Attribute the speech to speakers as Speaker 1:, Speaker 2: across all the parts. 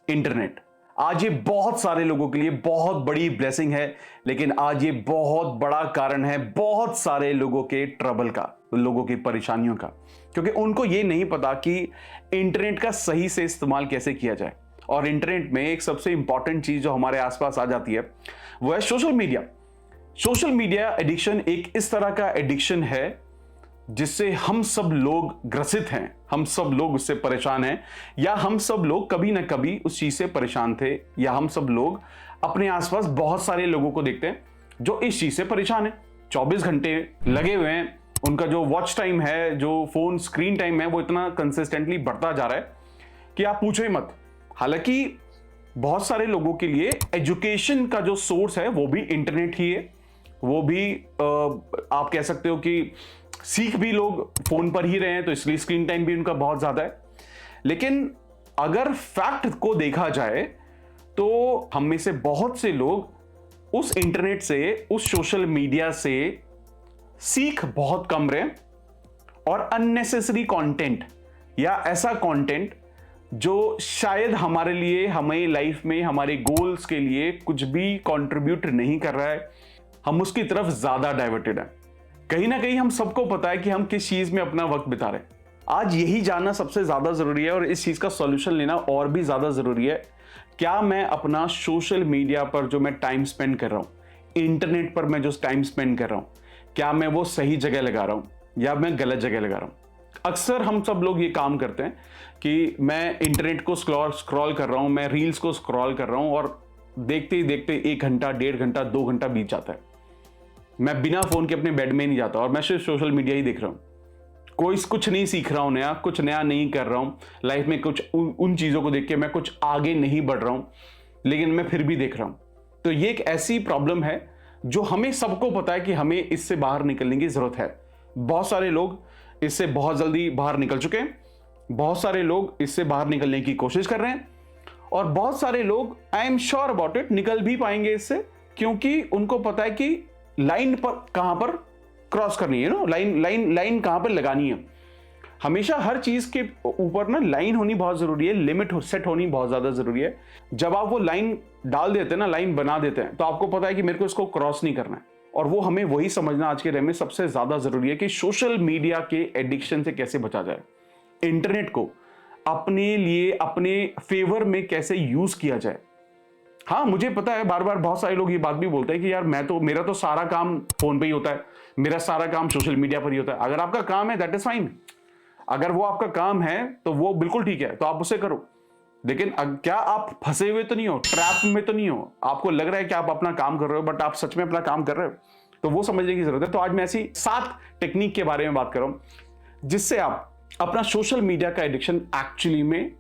Speaker 1: Internet. आज ये बहुत सारे लोगों के लिए बहुत बड़ी ब्लेसिंग है, लेकिन आज ये बहुत बड़ा कारण है बहुत सारे लोगों के ट्रबल का, लोगों की परेशानियों का, क्योंकि उनको ये नहीं पता कि इंटरनेट का सही से इस्तेमाल कैसे किया जाए। और इंटरनेट में एक सबसे इंपॉर्टेंट चीज जो हमारे आसपास आ जाती है वो है social media. Social media addiction एक इस तरह का एडिक्शन है जिससे हम सब लोग ग्रसित हैं, हम सब लोग उससे परेशान हैं, या हम सब लोग कभी ना कभी उस चीज से परेशान थे, या हम सब लोग अपने आसपास बहुत सारे लोगों को देखते हैं जो इस चीज से परेशान है। 24 घंटे लगे हुए हैं, उनका जो वॉच टाइम है, जो फोन स्क्रीन टाइम है, वो इतना कंसिस्टेंटली बढ़ता जा रहा है कि आप पूछो ही मत। हालांकि बहुत सारे लोगों के लिए एजुकेशन का जो सोर्स है वो भी इंटरनेट ही है, वो भी आप कह सकते हो कि सीख भी लोग फोन पर ही रहे हैं, तो इसलिए स्क्रीन टाइम भी उनका बहुत ज्यादा है। लेकिन अगर फैक्ट को देखा जाए तो हम में से बहुत से लोग उस इंटरनेट से, उस सोशल मीडिया से सीख बहुत कम रहे, और अननेसेसरी कंटेंट या ऐसा कंटेंट जो शायद हमारे लिए, हमें लाइफ में हमारे गोल्स के लिए कुछ भी कंट्रीब्यूट नहीं कर रहा है, हम उसकी तरफ ज्यादा डाइवर्टेड है। कहीं ना कहीं हम सबको पता है कि हम किस चीज में अपना वक्त बिता रहे हैं। आज यही जानना सबसे ज्यादा जरूरी है, और इस चीज का सॉल्यूशन लेना और भी ज्यादा जरूरी है। क्या मैं अपना सोशल मीडिया पर जो मैं टाइम स्पेंड कर रहा हूं, इंटरनेट पर मैं जो टाइम स्पेंड कर रहा हूं, क्या मैं वो सही जगह लगा रहा हूं या मैं गलत जगह लगा रहा हूं। अक्सर हम सब लोग ये काम करते हैं कि मैं इंटरनेट को स्क्रॉल कर रहा हूं, मैं रील्स को स्क्रॉल कर रहा हूं, और देखते ही देखते 1 घंटा, 1.5 घंटा, 2 घंटा बीत जाता है। मैं बिना फोन के अपने बेड में नहीं जाता और मैं सिर्फ सोशल मीडिया ही देख रहा हूं। कुछ नहीं सीख रहा हूं नया, कुछ नया नहीं कर रहा हूं लाइफ में, कुछ उन चीजों को देख के मैं कुछ आगे नहीं बढ़ रहा हूं, लेकिन मैं फिर भी देख रहा हूं। तो ये एक ऐसी प्रॉब्लम है जो हमें सबको पता है कि हमें इससे बाहर निकलने की जरूरत है। बहुत सारे लोग इससे बहुत जल्दी बाहर निकल चुके हैं, बहुत सारे लोग इससे बाहर निकलने की कोशिश कर रहे हैं, और बहुत सारे लोग, I am sure about it, निकल भी पाएंगे इससे, क्योंकि उनको पता है कि लाइन पर कहां पर क्रॉस करनी है, नो लाइन कहां पर लगानी है। हमेशा हर चीज के ऊपर ना लाइन होनी बहुत जरूरी है, लिमिट सेट होनी बहुत ज्यादा जरूरी है। जब आप वो लाइन डाल देते हैं ना, लाइन बना देते हैं, तो आपको पता है कि मेरे को इसको क्रॉस नहीं करना है। और वो हमें वही समझना आज के टाइम में सबसे ज्यादा जरूरी है कि सोशल मीडिया के एडिक्शन से कैसे बचा जाए, इंटरनेट को अपने लिए, अपने फेवर में कैसे यूज किया जाए। हाँ, मुझे पता है, बार बार बहुत सारे लोग ये बात भी बोलते हैं कि यार मेरा तो सारा काम फोन पे ही होता है, मेरा सारा काम सोशल मीडिया पर ही होता है। अगर आपका काम है दैट इज फाइन, अगर वो आपका काम है तो वो बिल्कुल ठीक है, तो आप उसे करो। लेकिन क्या आप फंसे हुए तो नहीं हो, ट्रैप में तो नहीं हो, आपको लग रहा है कि आप अपना काम कर रहे हो बट आप सच में अपना काम कर रहे हो, तो वो समझने की जरूरत है। तो आज मैं ऐसी 7 टेक्निक के बारे में बात कर रहा हूं जिससे आप अपना सोशल मीडिया का एडिक्शन एक्चुअली में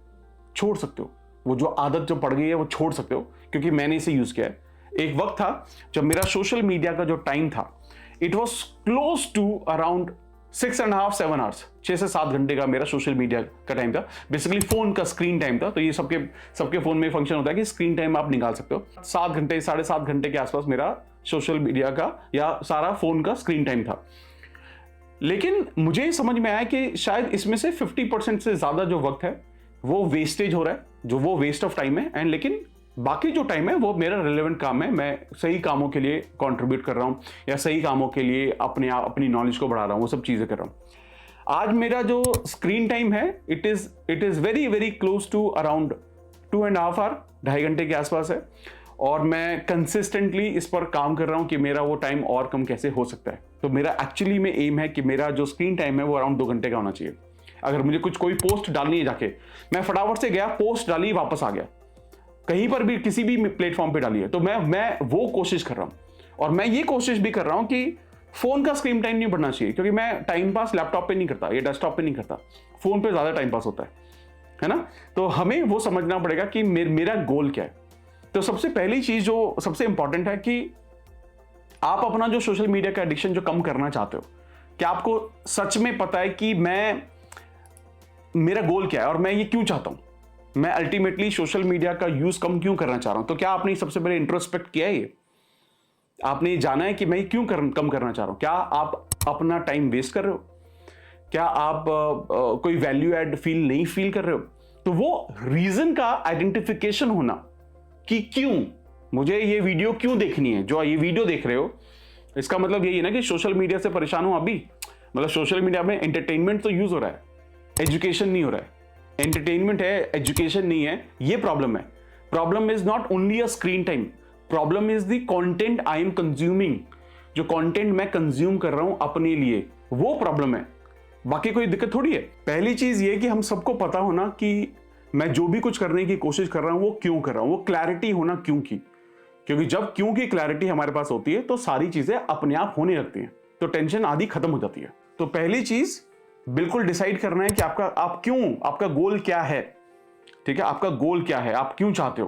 Speaker 1: छोड़ सकते हो। वो जो आदत जो पड़ गई है वो छोड़ सकते हो, क्योंकि मैंने इसे यूज किया है। एक वक्त था जब मेरा सोशल मीडिया का जो टाइम था, it was close to around 6.5-7 hours, 6 से 7 घंटे का मेरा सोशल मीडिया का टाइम था। बेसिकली फोन का स्क्रीन टाइम था। तो ये सबके फोन में फंक्शन होता है कि स्क्रीन टाइम आप निकाल सकते हो। 7 घंटे, 7.5 घंटे के आसपास मेरा सोशल मीडिया का या सारा फोन का स्क्रीन टाइम था। लेकिन मुझे समझ में आया कि शायद इसमें से 50% से ज्यादा जो वक्त है वो वेस्टेज हो रहा है, जो वो वेस्ट ऑफ टाइम है। एंड लेकिन बाकी जो टाइम है वो मेरा रिलेवेंट काम है, मैं सही कामों के लिए कंट्रीब्यूट कर रहा हूं, या सही कामों के लिए अपनी नॉलेज को बढ़ा रहा हूं, वो सब चीजें कर रहा हूं। आज मेरा जो स्क्रीन टाइम है, it is very very close to around 2.5 hour, 2.5 घंटे के आसपास है। और मैं कंसिस्टेंटली इस पर काम कर रहा हूं कि मेरा वो टाइम और कम कैसे हो सकता है। तो मेरा एक्चुअली में एम है कि मेरा जो स्क्रीन टाइम है वो अराउंड 2 घंटे का होना चाहिए। अगर मुझे कोई पोस्ट डालनी है, जाके मैं फटाफट से गया, पोस्ट डाली, वापस आ गया, कहीं पर भी किसी भी प्लेटफॉर्म पे डाली है, तो मैं वो कोशिश कर रहा हूं। और मैं ये कोशिश भी कर रहा हूं कि फोन का स्क्रीन टाइम नहीं बढ़ना चाहिए, क्योंकि मैं टाइम पास लैपटॉप पे नहीं करता या डेस्कटॉप पे नहीं करता, फोन पे ज्यादा टाइम पास होता है ना। तो हमें वो समझना पड़ेगा कि मेरा गोल क्या है। तो सबसे पहली चीज जो सबसे इंपॉर्टेंट है कि आप अपना जो सोशल मीडिया का एडिक्शन जो कम करना चाहते हो, क्या आपको सच में पता है कि मेरा गोल क्या है और मैं ये क्यों चाहता हूं, मैं अल्टीमेटली सोशल मीडिया का यूज कम क्यों करना चाह रहा हूं। तो क्या आपने सबसे पहले इंट्रोस्पेक्ट किया है, ये आपने जाना है कि मैं क्यों कम करना चाह रहा हूं। क्या आप अपना टाइम वेस्ट कर रहे हो, क्या आप कोई वैल्यू ऐड नहीं फील कर रहे हो, तो वो रीजन का आइडेंटिफिकेशन होना कि क्यों मुझे ये वीडियो क्यों देखनी है। जो ये वीडियो देख रहे हो, इसका मतलब यही है ना कि सोशल मीडिया से परेशान हो अभी। मतलब सोशल मीडिया में एंटरटेनमेंट तो यूज हो रहा है, एजुकेशन नहीं हो रहा है। एंटरटेनमेंट है, एजुकेशन नहीं है, ये प्रॉब्लम है। Problem is not only a screen time, problem is the content I am consuming. जो कंटेंट मैं कंज्यूम कर रहा हूं अपने लिए, वो प्रॉब्लम है, बाकी कोई दिक्कत थोड़ी है। पहली चीज ये कि हम सबको पता होना कि मैं जो भी कुछ करने की कोशिश कर रहा हूं वो क्यों कर रहा हूं, वो क्लैरिटी होना क्यों की। क्योंकि जब क्यों की क्लैरिटी हमारे पास होती है तो सारी चीजें अपने आप होने लगती हैं, तो टेंशन आदि खत्म हो जाती है। तो पहली चीज बिल्कुल डिसाइड करना है कि आपका गोल क्या है। ठीक है, आपका गोल क्या है, आप क्यों चाहते हो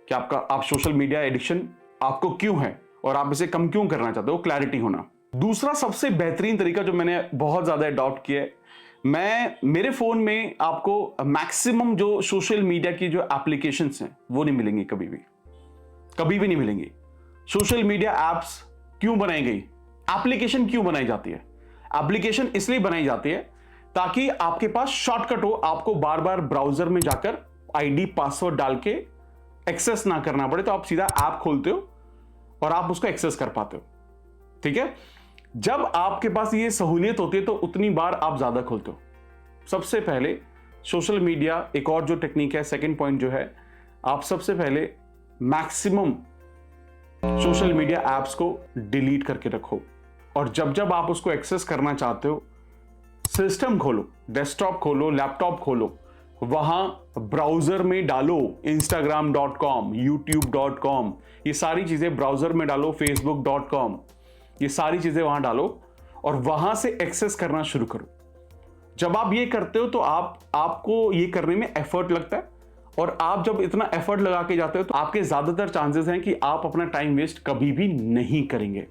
Speaker 1: कि आप सोशल मीडिया एडिक्शन आपको क्यों है और आप इसे कम क्यों करना चाहते हो, क्लैरिटी होना। दूसरा सबसे बेहतरीन तरीका जो मैंने बहुत ज्यादा अडॉप्ट किया है, मेरे फोन में आपको मैक्सिमम जो सोशल मीडिया की जो एप्लीकेशंस हैं वो नहीं मिलेंगी, कभी भी नहीं मिलेंगी। सोशल मीडिया एप्स क्यों बनाई गई, एप्लीकेशन क्यों बनाई जाती है? एप्लीकेशन इसलिए बनाई जाती है ताकि आपके पास शॉर्टकट हो, आपको बार बार ब्राउजर में जाकर आईडी पासवर्ड डाल के एक्सेस ना करना पड़े। तो आप सीधा ऐप खोलते हो और आप उसको एक्सेस कर पाते हो। ठीक है, जब आपके पास ये सहूलियत होती है तो उतनी बार आप ज्यादा खोलते हो। सबसे पहले सोशल मीडिया, एक और जो टेक्निक है, सेकंड पॉइंट जो है, आप सबसे पहले मैक्सिमम सोशल मीडिया एप्स को डिलीट करके रखो। और जब जब आप उसको एक्सेस करना चाहते हो, सिस्टम खोलो, डेस्कटॉप खोलो, लैपटॉप खोलो, वहां ब्राउजर में डालो instagram.com, youtube.com, ये सारी चीजें ब्राउजर में डालो, facebook.com, ये सारी चीजें वहां डालो और वहां से एक्सेस करना शुरू करो। जब आप ये करते हो तो आपको ये करने में एफर्ट लगता है, और आप जब इतना एफर्ट लगा के जाते हो तो आपके ज्यादातर चांसेस हैं कि आप अपना टाइम वेस्ट कभी भी नहीं करेंगे।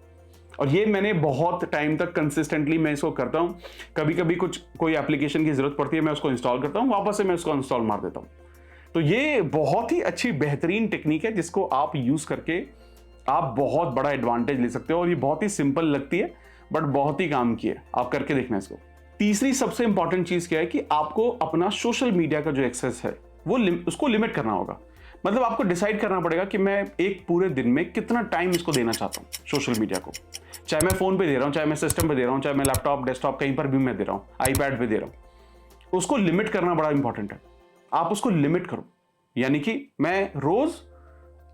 Speaker 1: और ये मैंने बहुत टाइम तक कंसिस्टेंटली मैं इसको करता हूं। कभी कभी कोई एप्लीकेशन की जरूरत पड़ती है, मैं उसको इंस्टॉल करता हूं, वापस से मैं उसको इंस्टॉल मार देता हूं। तो ये बहुत ही अच्छी बेहतरीन टेक्निक है जिसको आप यूज करके आप बहुत बड़ा एडवांटेज ले सकते हो। और ये बहुत ही सिंपल लगती है बट बहुत ही काम की है, आप करके देखना इसको। तीसरी सबसे इंपॉर्टेंट चीज क्या है कि आपको अपना सोशल मीडिया का जो एक्सेस है वो उसको लिमिट करना होगा। मतलब आपको डिसाइड करना पड़ेगा कि मैं एक पूरे दिन में कितना टाइम इसको देना चाहता हूं सोशल मीडिया को। चाहे मैं फोन पे दे रहा हूं, चाहे मैं सिस्टम पे दे रहा हूं, चाहे मैं लैपटॉप, डेस्कटॉप, कहीं पर भी मैं दे रहा हूं, आईपैड पे दे रहा हूं, उसको लिमिट करना बड़ा इंपॉर्टेंट है। आप उसको लिमिट करो, यानी कि मैं रोज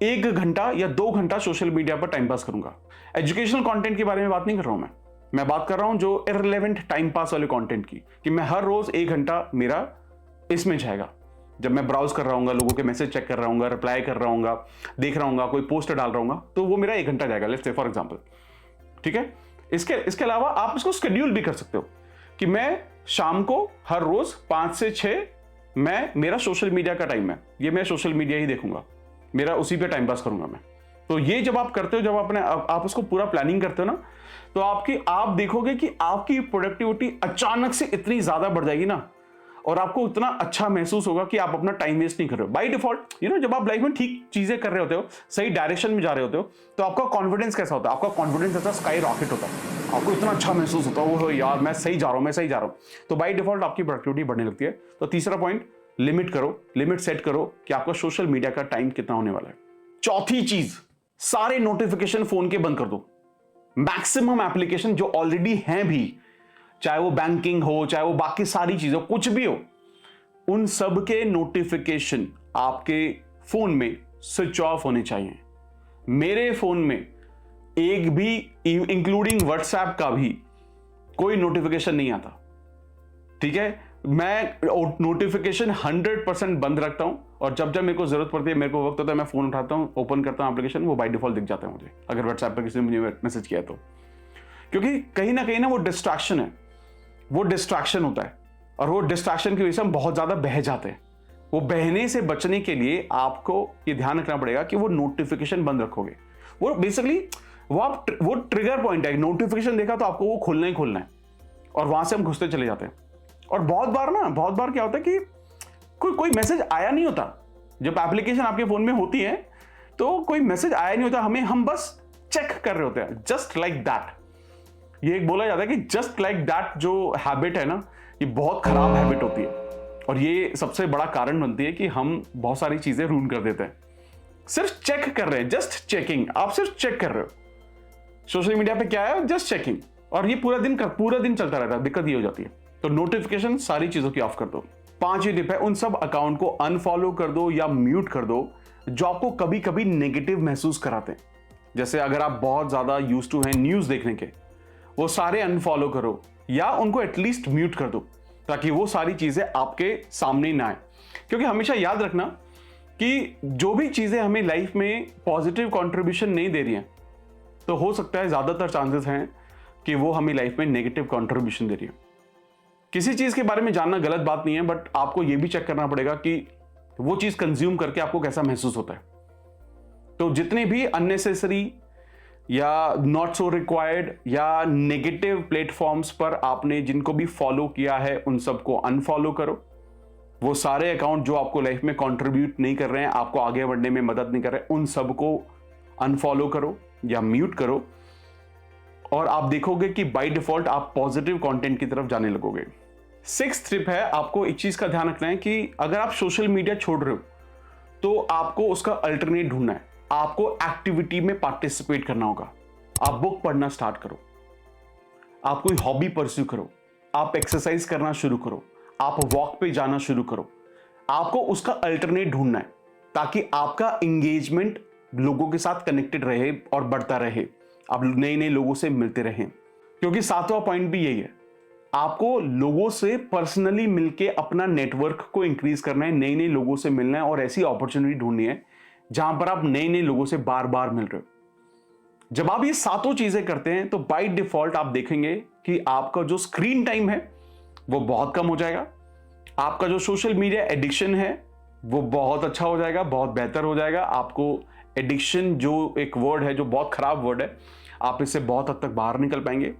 Speaker 1: 1 घंटा या 2 घंटा सोशल मीडिया पर टाइम पास करूंगा। एजुकेशनल कंटेंट के बारे में बात नहीं कर रहा हूं मैं बात कर रहा हूं जो इररिलेवेंट टाइम पास वाले कंटेंट की, कि मैं हर रोज 1 घंटा मेरा इसमें जाएगा। जब मैं ब्राउज कर रहा हूँ, लोगों के मैसेज चेक कर रहा हूँ, रिप्लाई कर रहा हूँ, देख रहा हूँ, कोई पोस्ट डाल रहा हूँ, तो वो मेरा 1 घंटा जाएगा, लेट्स से फॉर एग्जांपल। ठीक है, इसके अलावा आप इसको शेड्यूल भी कर सकते हो कि मैं शाम को हर रोज 5 से 6 मेरा सोशल मीडिया का टाइम है, ये मैं सोशल मीडिया ही देखूंगा, मेरा उसी पे टाइम पास करूंगा मैं। तो ये जब आप करते हो, जब आप उसको पूरा प्लानिंग करते हो ना, तो आप देखोगे कि आपकी प्रोडक्टिविटी अचानक से इतनी ज्यादा बढ़ जाएगी ना, और आपको इतना अच्छा महसूस होगा कि आप अपना टाइम वेस्ट नहीं कर रहे हो। बाय डिफॉल्ट जब आप लाइफ में ठीक चीजें कर रहे होते हो, सही डायरेक्शन में जा रहे होते हो, तो आपका कॉन्फिडेंस कैसा होता है? आपका कॉन्फिडेंस ऐसा स्काई रॉकेट होता है, आपको इतना अच्छा महसूस होता है, वो यार मैं सही जा रहा हूं। तो बाय डिफॉल्ट आपकी प्रोडक्टिविटी बढ़ने लगती है। तो तीसरा पॉइंट, लिमिट करो, लिमिट सेट करो कि आपका सोशल मीडिया का टाइम कितना होने वाला है। चौथी चीज, सारे नोटिफिकेशन फोन के बंद कर दो। मैक्सिमम एप्लीकेशन जो ऑलरेडी हैं भी, चाहे वो बैंकिंग हो, चाहे वो बाकी सारी चीजें, कुछ भी हो, उन सब के नोटिफिकेशन आपके फोन में स्विच ऑफ होने चाहिए। मेरे फोन में एक भी, इंक्लूडिंग व्हाट्सएप का भी, कोई नोटिफिकेशन नहीं आता। ठीक है, मैं नोटिफिकेशन 100% बंद रखता हूं, और जब जब मेरे को जरूरत पड़ती है, मेरे को वक्त होता है, मैं फोन उठाता हूं, ओपन करता हूं एप्लीकेशन, वो बाय डिफॉल्ट दिख जाता है मुझे, अगर व्हाट्सएप पर किसी ने मुझे मैसेज किया तो। क्योंकि कहीं ना वो डिस्ट्रैक्शन है, वो डिस्ट्रैक्शन होता है, और वो डिस्ट्रैक्शन की वजह से हम बहुत ज्यादा बह जाते हैं। वो बहने से बचने के लिए आपको ये ध्यान रखना पड़ेगा कि वो नोटिफिकेशन बंद रखोगे। वो बेसिकली वो ट्रिगर पॉइंट है, नोटिफिकेशन देखा तो आपको वो खोलना ही खोलना है, और वहां से हम घुसते चले जाते हैं। और बहुत बार क्या होता है कि कोई मैसेज आया नहीं होता। जब एप्लीकेशन आपके फोन में होती है तो कोई मैसेज आया नहीं होता, हम बस चेक कर रहे होते हैं, जस्ट लाइक दैट। ये एक बोला जाता है कि जस्ट लाइक दैट जो हैबिट है ना, ये बहुत खराब हैबिट होती है। और ये सबसे बड़ा कारण बनती है कि हम बहुत सारी चीजें रून कर देते हैं। सिर्फ चेक कर रहे हैं, जस्ट चेकिंग, आप सिर्फ चेक कर रहे हो सोशल मीडिया पे क्या है, जस्ट चेकिंग, और ये पूरा दिन चलता रहता है। दिक्कत ये हो जाती है। तो नोटिफिकेशन सारी चीजों की ऑफ कर दो। 5वीं टिप है, उन सब अकाउंट को अनफॉलो कर दो या म्यूट कर दो जो आपको कभी कभी नेगेटिव महसूस कराते हैं। जैसे अगर आप बहुत ज्यादा यूज टू हैं न्यूज देखने के, वो सारे अनफॉलो करो या उनको एटलीस्ट म्यूट कर दो, ताकि वो सारी चीजें आपके सामने ना आए। क्योंकि हमेशा याद रखना कि जो भी चीजें हमें लाइफ में पॉजिटिव कंट्रीब्यूशन नहीं दे रही हैं, तो हो सकता है ज्यादातर चांसेस हैं कि वो हमें लाइफ में नेगेटिव कंट्रीब्यूशन दे रही है। किसी चीज के बारे में जानना गलत बात नहीं है, बट आपको यह भी चेक करना पड़ेगा कि वो चीज कंज्यूम करके आपको कैसा महसूस होता है। तो जितने भी अननेसेसरी या नॉट सो रिक्वायर्ड या नेगेटिव प्लेटफॉर्म्स पर आपने जिनको भी फॉलो किया है, उन सबको अनफॉलो करो। वो सारे अकाउंट जो आपको लाइफ में कंट्रीब्यूट नहीं कर रहे हैं, आपको आगे बढ़ने में मदद नहीं कर रहे, उन सबको अनफॉलो करो या म्यूट करो, और आप देखोगे कि बाय डिफॉल्ट आप पॉजिटिव कंटेंट की तरफ जाने लगोगे। 6th टिप है, आपको एक चीज का ध्यान रखना है कि अगर आप सोशल मीडिया छोड़ रहे हो तो आपको उसका अल्टरनेट ढूंढना है। आपको एक्टिविटी में पार्टिसिपेट करना होगा। आप बुक पढ़ना स्टार्ट करो, आप कोई हॉबी परस्यू करो, आप एक्सरसाइज करना शुरू करो, आप वॉक पे जाना शुरू करो। आपको उसका अल्टरनेट ढूंढना है ताकि आपका एंगेजमेंट लोगों के साथ कनेक्टेड रहे और बढ़ता रहे, आप नए नए लोगों से मिलते रहें। क्योंकि 7वां पॉइंट भी यही है, आपको लोगों से पर्सनली मिलके अपना नेटवर्क को इंक्रीज करना है, नए नए लोगों से मिलना है और ऐसी अपॉर्चुनिटी ढूंढनी है जहां पर आप नए नए लोगों से बार बार मिल रहे हो। जब आप ये सातों चीजें करते हैं तो बाय डिफॉल्ट आप देखेंगे कि आपका जो स्क्रीन टाइम है वो बहुत कम हो जाएगा, आपका जो सोशल मीडिया एडिक्शन है वो बहुत अच्छा हो जाएगा, बहुत बेहतर हो जाएगा। आपको एडिक्शन जो एक वर्ड है, जो बहुत खराब वर्ड है, आप इससे बहुत हद तक बाहर निकल पाएंगे।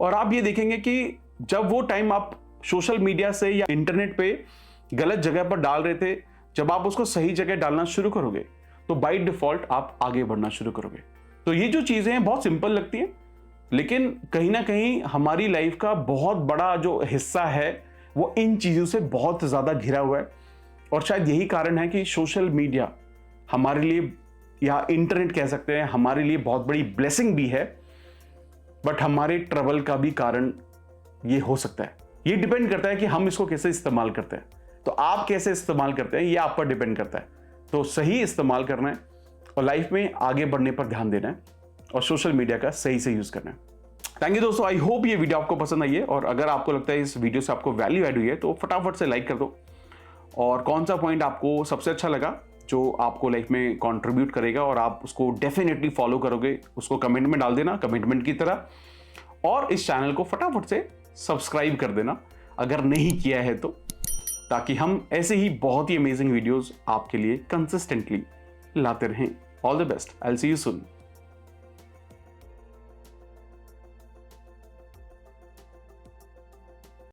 Speaker 1: और आप ये देखेंगे कि जब वो टाइम आप सोशल मीडिया से या इंटरनेट पे गलत जगह पर डाल रहे थे, जब आप उसको सही जगह डालना शुरू करोगे तो बाय डिफॉल्ट आप आगे बढ़ना शुरू करोगे। तो ये जो चीजें हैं बहुत सिंपल लगती हैं, लेकिन कहीं ना कहीं हमारी लाइफ का बहुत बड़ा जो हिस्सा है वो इन चीजों से बहुत ज्यादा घिरा हुआ है। और शायद यही कारण है कि सोशल मीडिया हमारे लिए, या इंटरनेट कह सकते हैं, हमारे लिए बहुत बड़ी ब्लेसिंग भी है, बट हमारे ट्रबल का भी कारण ये हो सकता है। ये डिपेंड करता है कि हम इसको कैसे इस्तेमाल करते हैं। तो आप कैसे इस्तेमाल करते हैं ये आप पर डिपेंड करता है। तो सही इस्तेमाल करना है और लाइफ में आगे बढ़ने पर ध्यान देना है और सोशल मीडिया का सही से यूज करना है। थैंक यू दोस्तों, आई होप ये वीडियो आपको पसंद आई है, और अगर आपको लगता है इस वीडियो से आपको वैल्यू ऐड हुई है तो फटाफट से लाइक कर दो। और कौन सा पॉइंट आपको सबसे अच्छा लगा जो आपको लाइफ में कंट्रीब्यूट करेगा और आप उसको डेफिनेटली फॉलो करोगे, उसको कमेंट में डाल देना, कमिटमेंट की तरह। और इस चैनल को फटाफट से सब्सक्राइब कर देना अगर नहीं किया है तो, ताकि हम ऐसे ही बहुत ही अमेजिंग वीडियोस आपके लिए कंसिस्टेंटली लाते रहें। All the best, I will see you soon.